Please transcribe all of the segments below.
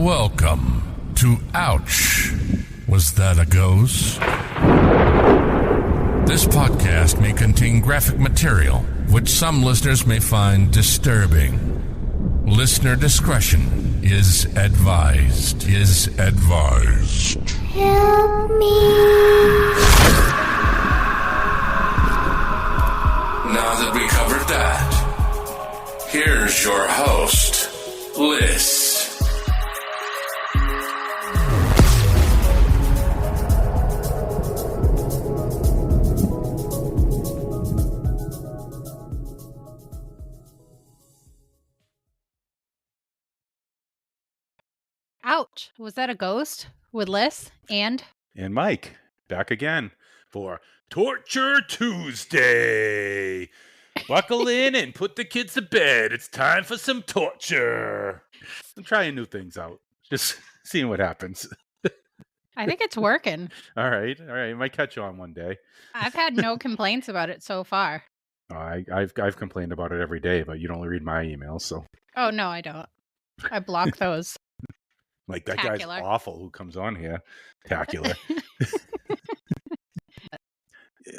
Welcome to Ouch. Was that a ghost? This podcast may contain graphic material, which some listeners may find disturbing. Listener discretion is advised. Help me. Now that we covered that, here's your host, Liz. Ouch. Was that a ghost? With Liz and Mike, back again for Torture Tuesday. Buckle in and put the kids to bed. It's time for some torture. I'm trying new things out. Just seeing what happens. I think it's working. All right. Might catch on one day. I've had no complaints about it so far. I've complained about it every day, but you don't read my emails, so. Oh, no, I don't. I block those. Like, that Tacular. guy's awful who comes on here. Tacular.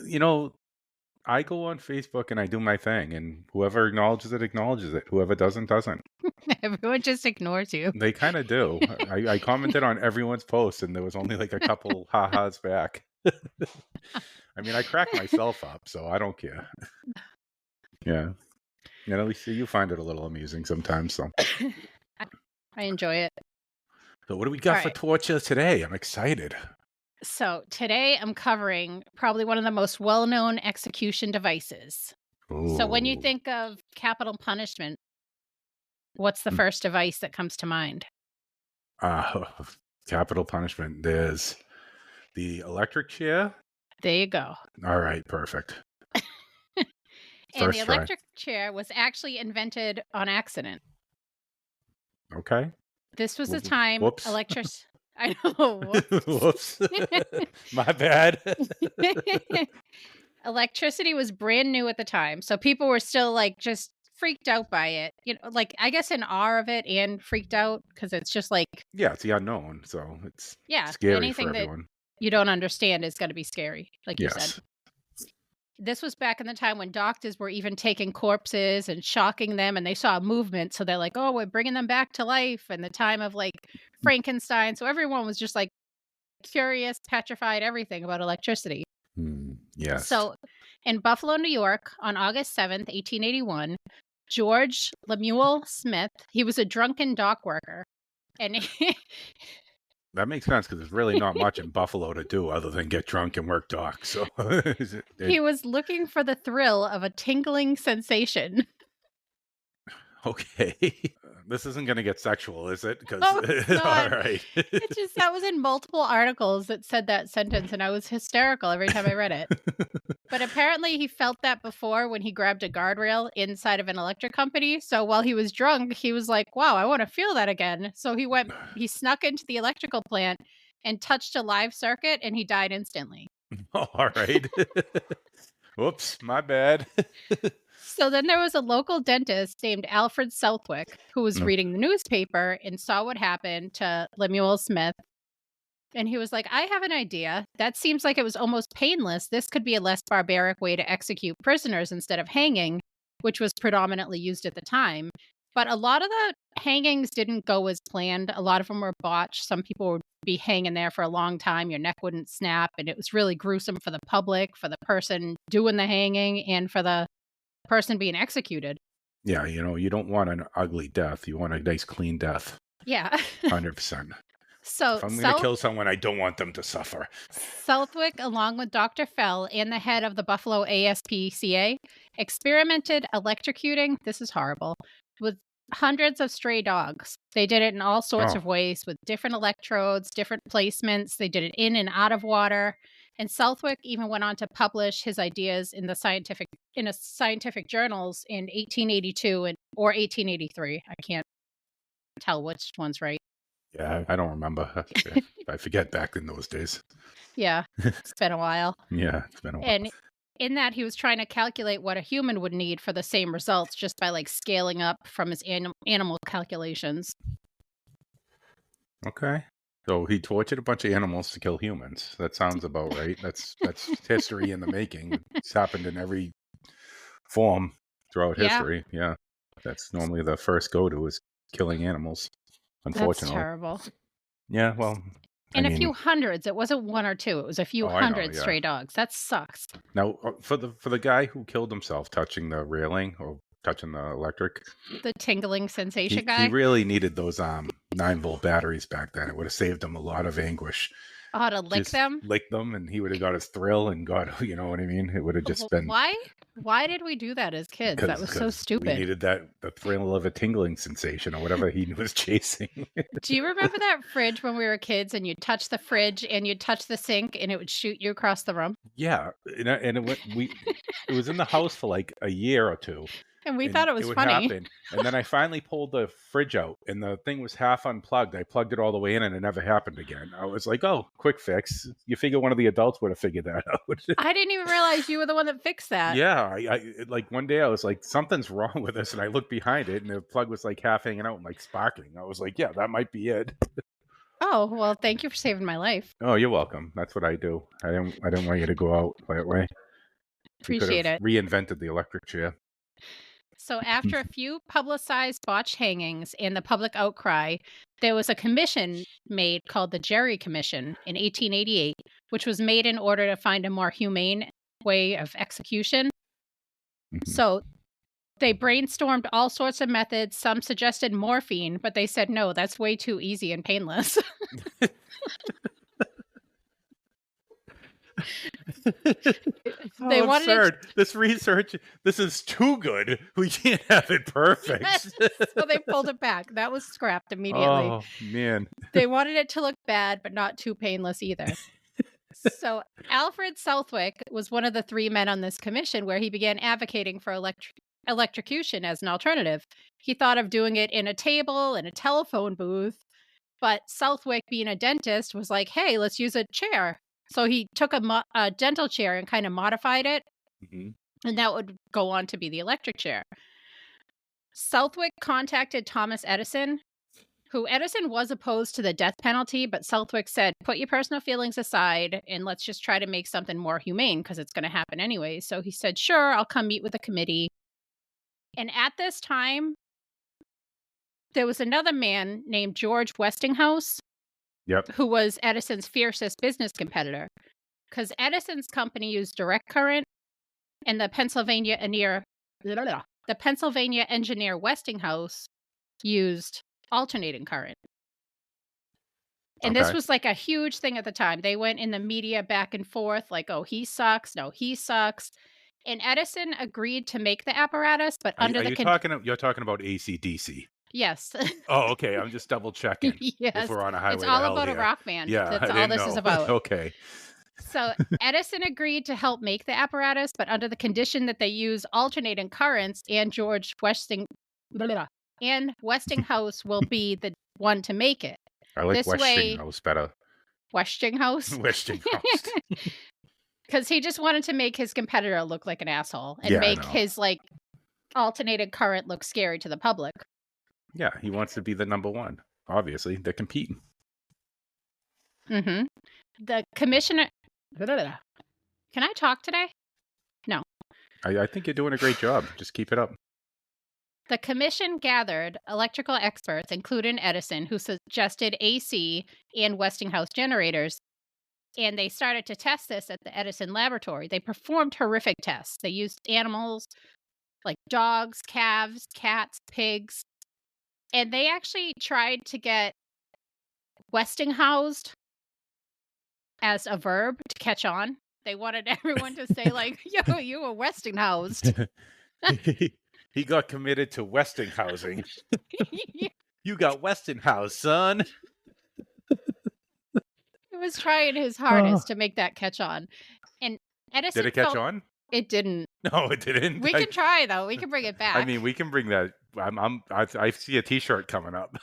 You know, I go on Facebook and I do my thing, and whoever acknowledges it, acknowledges it. Whoever doesn't. Everyone just ignores you. They kind of do. I commented on everyone's post, and there was only like a couple ha-has back. I mean, I crack myself up, so I don't care. Yeah. And at least you find it a little amusing sometimes, so. I enjoy it. So what do we got for torture today? I'm excited. So today I'm covering probably one of the most well-known execution devices. Ooh. So when you think of capital punishment, what's the first device that comes to mind? Capital punishment. There's the electric chair. There you go. All right, perfect. And the electric chair was actually invented on accident. Okay. This was the time I know. Whoops. My bad. Electricity was brand new at the time, so people were still like just freaked out by it. You know, like I guess in awe of it and freaked out because it's just like it's the unknown, so it's scary anything for everyone. That you don't understand is going to be scary, like you Yes. said. This was back in the time when doctors were even taking corpses and shocking them, and they saw movement. So they're like, oh, we're bringing them back to life. And the time of like Frankenstein. So everyone was just like curious, petrified, everything about electricity. Yes. So in Buffalo, New York, on August 7th, 1881, George Lemuel Smith, he was a drunken dock worker. And that makes sense because there's really not much in Buffalo to do other than get drunk and work dock. So he was looking for the thrill of a tingling sensation. Okay. This isn't going to get sexual, is it? Because Oh, it's not. all right. It's just that was in multiple articles that said that sentence, and I was hysterical every time I read it. But apparently he felt that before when he grabbed a guardrail inside of an electric company. So while he was drunk, he was like, wow, I want to feel that again. So he snuck into the electrical plant and touched a live circuit, and he died instantly. All right. Whoops, my bad. So then there was a local dentist named Alfred Southwick who was reading the newspaper and saw what happened to Lemuel Smith. And he was like, I have an idea. That seems like it was almost painless. This could be a less barbaric way to execute prisoners instead of hanging, which was predominantly used at the time. But a lot of the hangings didn't go as planned. A lot of them were botched. Some people would be hanging there for a long time. Your neck wouldn't snap. And it was really gruesome for the public, for the person doing the hanging, and for the person being executed. Yeah, you don't want an ugly death. You want a nice, clean death. Yeah. 100%. So if I'm going to kill someone, I don't want them to suffer. Southwick, along with Dr. Fell and the head of the Buffalo ASPCA, experimented electrocuting, this is horrible, with hundreds of stray dogs. They did it in all sorts of ways with different electrodes, different placements. They did it in and out of water. And Southwick even went on to publish his ideas in scientific journals in 1882 or 1883. I can't tell which one's right. Yeah, I don't remember. I forget back in those days. Yeah, it's been a while. Yeah, it's been a while. And in that, he was trying to calculate what a human would need for the same results just by like scaling up from his animal calculations. Okay. So he tortured a bunch of animals to kill humans. That sounds about right. That's history in the making. It's happened in every form throughout Yeah, history. Yeah. That's normally the first go-to is killing animals, that's unfortunately. terrible. Yeah, well, I And a mean, few hundreds. It wasn't one or two. It was a few oh, I know, hundred yeah. stray dogs. That sucks. Now, for the guy who killed himself touching the railing or touching the electric, The tingling sensation he guy. really needed those 9-volt batteries back then. It would have saved him a lot of anguish. Oh, to lick Just them. lick them, and he would have got his thrill and got, you know what I mean? It would have just been Why? Why did we do that as kids? That was so we stupid. needed the thrill of a tingling sensation or whatever he was chasing. Do you remember that fridge when we were kids and you'd touch the fridge and you'd touch the sink and it would shoot you across the room? Yeah, and it was in the house for like a year or two. And we And thought it was would funny. happen. And then I finally pulled the fridge out, and the thing was half unplugged. I plugged it all the way in, and it never happened again. I was like, "Oh, quick fix." You figure one of the adults would have figured that out. I didn't even realize you were the one that fixed that. Yeah, I like one day I was like, "Something's wrong with this," and I looked behind it, and the plug was like half hanging out and like sparking. I was like, "Yeah, that might be it." Oh, well, thank you for saving my life. Oh, you're welcome. That's what I do. I didn't want you to go out that way. Appreciate it. Reinvented the electric chair. So after a few publicized botched hangings and the public outcry, there was a commission made called the Jerry Commission in 1888, which was made in order to find a more humane way of execution. Mhm. So they brainstormed all sorts of methods. Some suggested morphine, but they said, no, that's way too easy and painless. They wanted absurd. This research, this is too good. We can't have it perfect. So they pulled it back. That was scrapped immediately. Oh, man. They wanted it to look bad, but not too painless either. So Alfred Southwick was one of the three men on this commission where he began advocating for electrocution as an alternative. He thought of doing it in a table, in a telephone booth, but Southwick, being a dentist, was like, hey, let's use a chair. So he took a dental chair and kind of modified it, Mhm. and that would go on to be the electric chair. Southwick contacted Thomas Edison, who Edison was opposed to the death penalty, but Southwick said, put your personal feelings aside and let's just try to make something more humane because it's going to happen anyway. So he said, sure, I'll come meet with the committee. And at this time, there was another man named George Westinghouse, Yep. who was Edison's fiercest business competitor, because Edison's company used direct current, and the Pennsylvania engineer Westinghouse used alternating current. And this Okay. was like a huge thing at the time. They went in the media back and forth, like, oh, he sucks. No, he sucks. And Edison agreed to make the apparatus, but under the You're talking about AC/DC? yes, Oh, okay. I'm just double checking yes, if we're on a highway it's to all hell about a here. rock band. Yeah, That's I all didn't this know. is about. Okay. So Edison agreed to help make the apparatus, but under the condition that they use alternating currents, and Westinghouse will be the one to make it. I like This way- Westinghouse better. Westinghouse, Westinghouse. because he just wanted to make his competitor look like an asshole and Yeah, I make know. his like alternated current look scary to the public. Yeah, he wants to be the number one. Obviously, they're competing. Mm-hmm. The commissioner. Can I talk today? I think you're doing a great job. Just keep it up. The commission gathered electrical experts, including Edison, who suggested AC and Westinghouse generators, and they started to test this at the Edison laboratory. They performed horrific tests. They used animals like dogs, calves, cats, pigs, and they actually tried to get Westinghoused as a verb to catch on. They wanted everyone to say like, yo, you were Westinghoused. He got committed to Westinghousing. You got Westinghouse, son. He was trying his hardest to make that catch on. And Edison Did it catch on? It didn't. No, it didn't. We can try though. We can bring it back. I mean, we can bring that. I see a T-shirt coming up.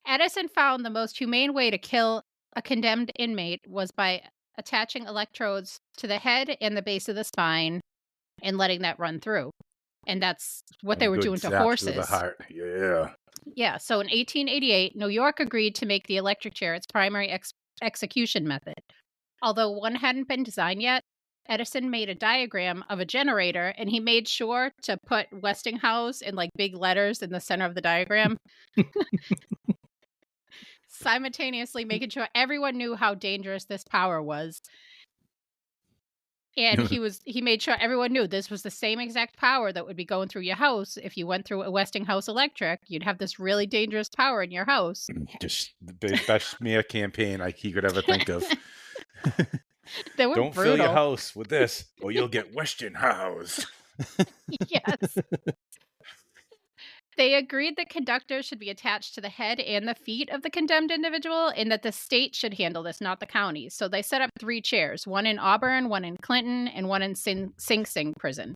Edison found the most humane way to kill a condemned inmate was by attaching electrodes to the head and the base of the spine and letting that run through. And that's what And they a were good doing to zap through the horses. heart. Yeah. Yeah, so in 1888, New York agreed to make the electric chair its primary execution method. Although one hadn't been designed yet, Edison made a diagram of a generator, and he made sure to put Westinghouse in like big letters in the center of the diagram, simultaneously making sure everyone knew how dangerous this power was. And he made sure everyone knew this was the same exact power that would be going through your house. If you went through a Westinghouse electric, you'd have this really dangerous power in your house. Just the best smear campaign he could ever think of. They were Don't brutal. fill your house with this, or you'll get Westinghouse. Yes. They agreed that conductors should be attached to the head and the feet of the condemned individual, and that the state should handle this, not the counties. So they set up 3 chairs, one in Auburn, one in Clinton, and one in Sing Sing prison.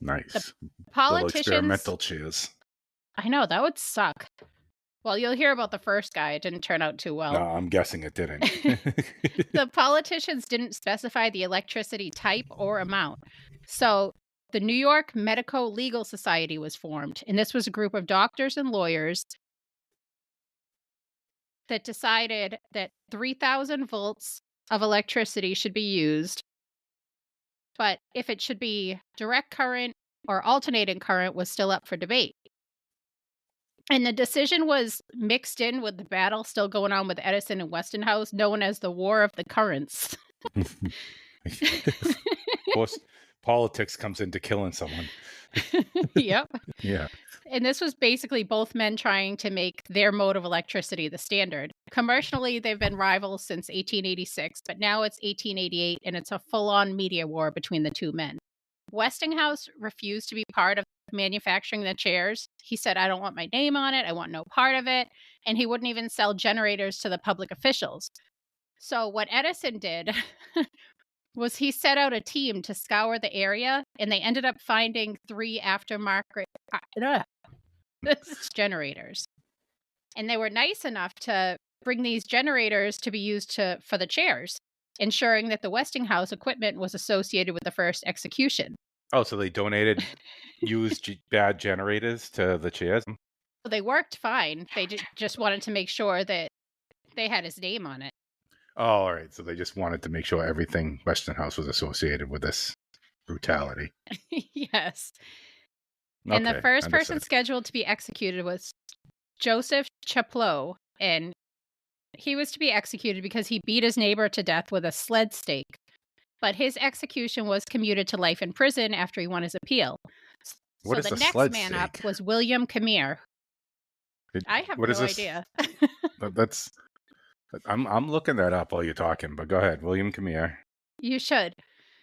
Nice. The Little politicians... experimental chairs. I know, that would suck. Well, you'll hear about the first guy. It didn't turn out too well. No, I'm guessing it didn't. The politicians didn't specify the electricity type or amount. So the New York Medico-Legal Society was formed, and this was a group of doctors and lawyers that decided that 3,000 volts of electricity should be used, but if it should be direct current or alternating current was still up for debate. And the decision was mixed in with the battle still going on with Edison and Westinghouse, known as the War of the Currents. Of course, politics comes into killing someone. Yep. Yeah. And this was basically both men trying to make their mode of electricity the standard. Commercially, they've been rivals since 1886, but now it's 1888, and it's a full-on media war between the two men. Westinghouse refused to be part of manufacturing the chairs. He said, I don't want my name on it. I want no part of it. And he wouldn't even sell generators to the public officials. So what Edison did was he set out a team to scour the area, and they ended up finding 3 aftermarket generators. And they were nice enough to bring these generators to be used for the chairs, ensuring that the Westinghouse equipment was associated with the first execution. Oh, so they donated used bad generators to the chairs? So they worked fine. They just wanted to make sure that they had his name on it. Oh, all right. So they just wanted to make sure everything Westinghouse was associated with this brutality. Yes. And the first person scheduled to be executed was Joseph Chapleau, and he was to be executed because he beat his neighbor to death with a sled stake. But his execution was commuted to life in prison after he won his appeal. What is so a the next sled man stake? up was William Camere. I have no idea. That's I'm looking that up while you're talking, but go ahead, William Camere. You should.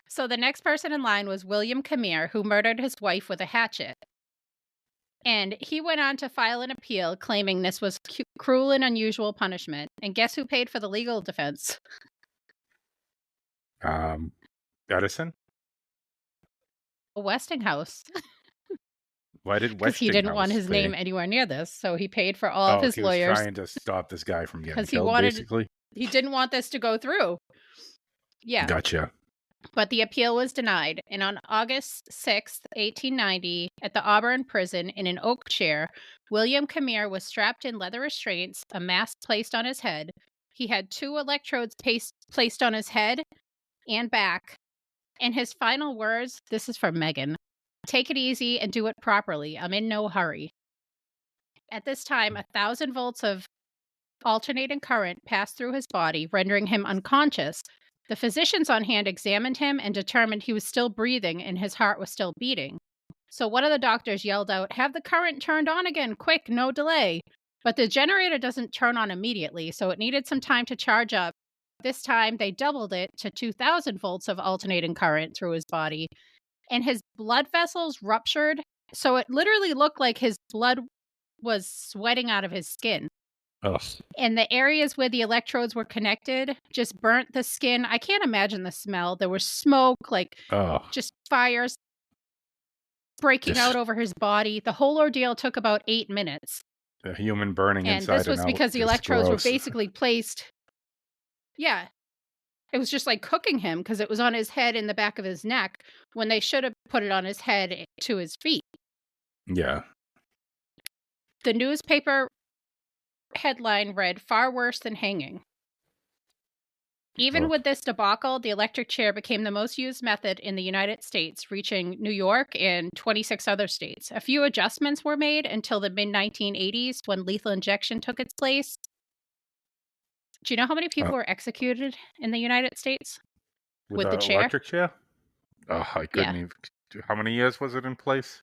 So the next person in line was William Camere, who murdered his wife with a hatchet. And he went on to file an appeal claiming this was cruel and unusual punishment. And guess who paid for the legal defense? Edison? Westinghouse. Why did Westinghouse? Because he didn't want his name anywhere near this, so he paid for all of his lawyers. He was trying to stop this guy from getting killed, basically? He didn't want this to go through. Yeah. Gotcha. But the appeal was denied, and on August 6th, 1890, at the Auburn prison in an oak chair, William Camere was strapped in leather restraints, a mask placed on his head. He had 2 electrodes placed on his head and back. And his final words, this is from Megan, "Take it easy and do it properly. I'm in no hurry." At this time, 1,000 volts of alternating current passed through his body, rendering him unconscious. The physicians on hand examined him and determined he was still breathing and his heart was still beating. So one of the doctors yelled out, "Have the current turned on again, quick, no delay." But the generator doesn't turn on immediately, so it needed some time to charge up. This time, they doubled it to 2,000 volts of alternating current through his body, and his blood vessels ruptured, so it literally looked like his blood was sweating out of his skin. Ugh. And the areas where the electrodes were connected just burnt the skin. I can't imagine the smell. There was smoke, just fires breaking out over his body. The whole ordeal took about 8 minutes. The human burning and inside this was and out because the is electrodes gross. were basically placed. Yeah. It was just like cooking him because it was on his head in the back of his neck when they should have put it on his head to his feet. Yeah. The newspaper headline read, "Far worse than hanging." Even Oh. with this debacle, the electric chair became the most used method in the United States, reaching New York and 26 other states. A few adjustments were made until the mid-1980s when lethal injection took its place. Do you know how many people were executed in the United States with the chair? Electric chair? Oh, I couldn't Yeah. even. How many years was it in place?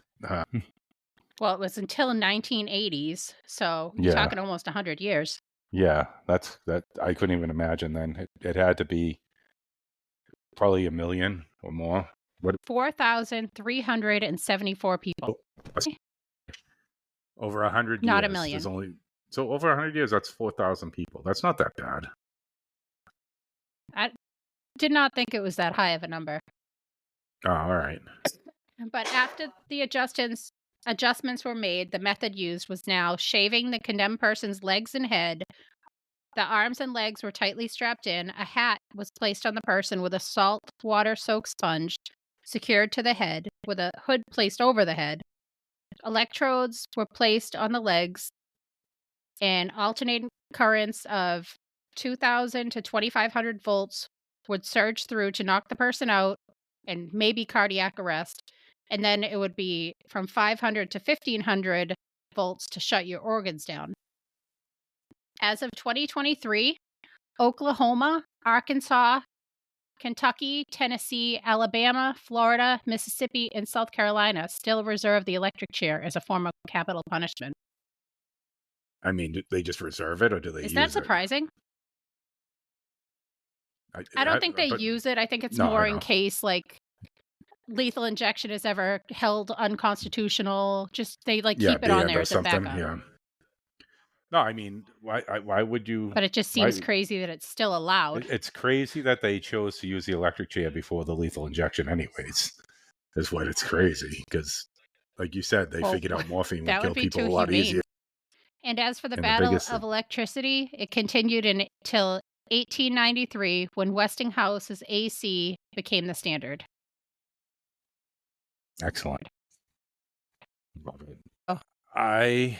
Well, it was until 1980s, so you're Yeah. talking almost 100 years. Yeah, that I couldn't even imagine then. It had to be probably 1 million or more. What 4,374 people. over 100 years? Not 1 million. There's only so over 100 years. That's 4,000 people. That's not that bad. I did not think it was that high of a number. Oh, all right. But after the adjustments were made, the method used was now shaving the condemned person's legs and head. The arms and legs were tightly strapped in. A hat was placed on the person with a salt water soaked sponge secured to the head, with a hood placed over the head. Electrodes were placed on the legs, and alternating currents of 2,000 to 2,500 volts would surge through to knock the person out and maybe cardiac arrest. And then it would be from 500 to 1,500 volts to shut your organs down. As of 2023, Oklahoma, Arkansas, Kentucky, Tennessee, Alabama, Florida, Mississippi, and South Carolina still reserve the electric chair as a form of capital punishment. I mean, do they just reserve it, or do they? Is use that surprising? I don't think they use it. I think it's more in case, like, lethal injection is ever held unconstitutional. Just they keep it on there as a backup. Yeah. No, I mean, why would you? But it just seems crazy that it's still allowed. It's crazy that they chose to use the electric chair before the lethal injection, anyways. Is what it's crazy because, like you said, they figured out morphine would kill people a lot easier. And as for the battle of electricity, it continued until 1893 when Westinghouse's AC became the standard. Excellent. Love it. I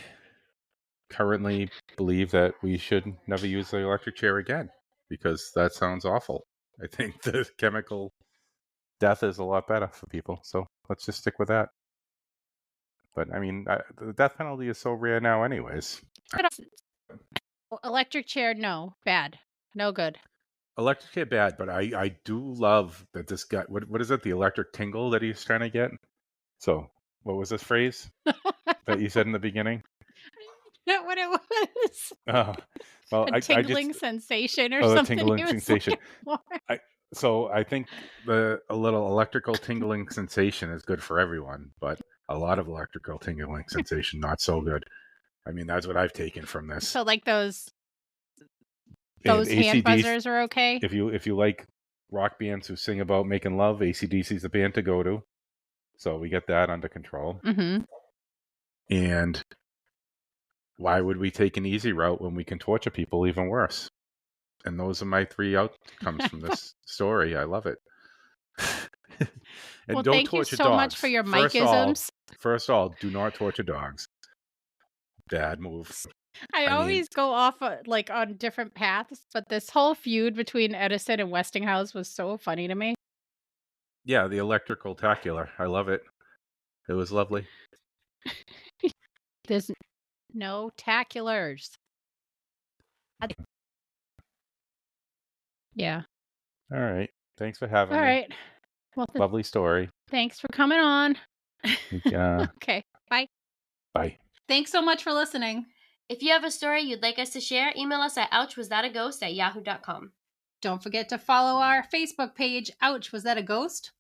currently believe that we should never use the electric chair again because that sounds awful. I think the chemical death is a lot better for people. So let's just stick with that. But I mean, the death penalty is so rare now anyways. Electric chair, no. Bad. No good. Electric chair, bad. But I do love that this guy, what is it? The electric tingle that he's trying to get? So what was this phrase that you said in the beginning? Not what it was. Oh, well, a tingling sensation or something. A tingling sensation. So I think a little electrical tingling sensation is good for everyone, but a lot of electrical tingling sensation not so good. I mean, that's what I've taken from this. So like those hand buzzers are okay? If you like rock bands who sing about making love, AC/DC is the band to go to. So we get that under control. Mm-hmm. And why would we take an easy route when we can torture people even worse? And those are my 3 outcomes from this story. I love it. And well, don't thank torture you so dogs. much for your Mike-isms. First of all, do not torture dogs. Bad move. I always go off on different paths, but this whole feud between Edison and Westinghouse was so funny to me. Yeah, the electrical tacular. I love it. It was lovely. There's no taculars. Yeah. All right. Thanks for having me. All right. Well, lovely story. Thanks for coming on. Yeah. Okay. Bye. Bye. Thanks so much for listening. If you have a story you'd like us to share, email us at ouchwasthataghost@yahoo.com. Don't forget to follow our Facebook page, Ouch, Was That a Ghost?